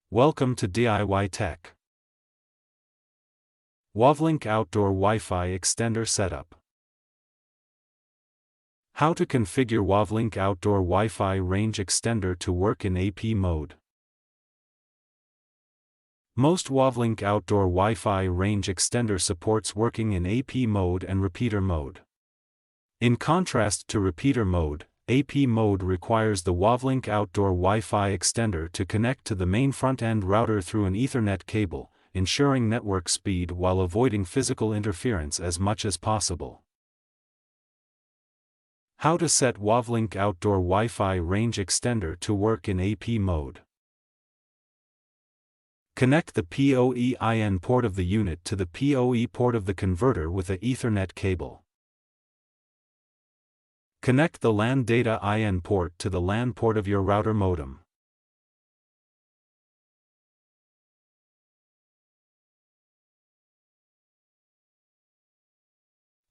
Welcome to DIY Tech. Wavlink Outdoor Wi-Fi Extender Setup. How to configure Wavlink Outdoor Wi-Fi Range Extender to work in AP mode. Most Wavlink Outdoor Wi-Fi Range Extender supports working in AP mode and repeater mode. In contrast to repeater mode, AP mode requires the Wavlink Outdoor Wi-Fi Extender to connect to the main front-end router through an Ethernet cable, ensuring network speed while avoiding physical interference as much as possible. How to set Wavlink Outdoor Wi-Fi Range Extender to work in AP mode. Connect the PoE-IN port of the unit to the PoE port of the converter with a Ethernet cable. Connect the LAN data IN port to the LAN port of your router modem.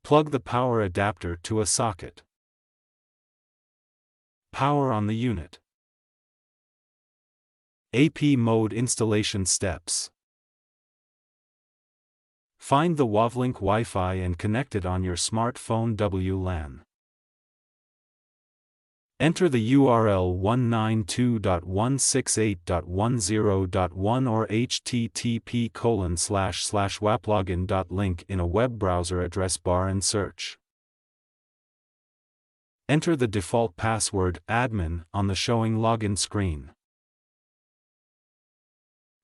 Plug the power adapter to a socket. Power on the unit. AP mode installation steps. Find the Wavlink Wi-Fi and connect it on your smartphone WLAN. Enter the URL 192.168.10.1 or http://waplogin.link in a web browser address bar and search. Enter the default password, admin, on the showing login screen.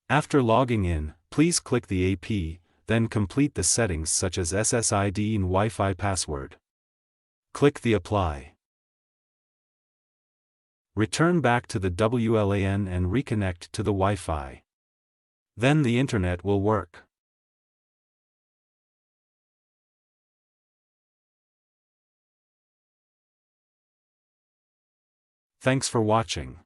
After logging in, please click the AP, then complete the settings such as SSID and Wi-Fi password. Click the Apply. Return back to the WLAN and reconnect to the Wi-Fi. Then the internet will work. Thanks for watching.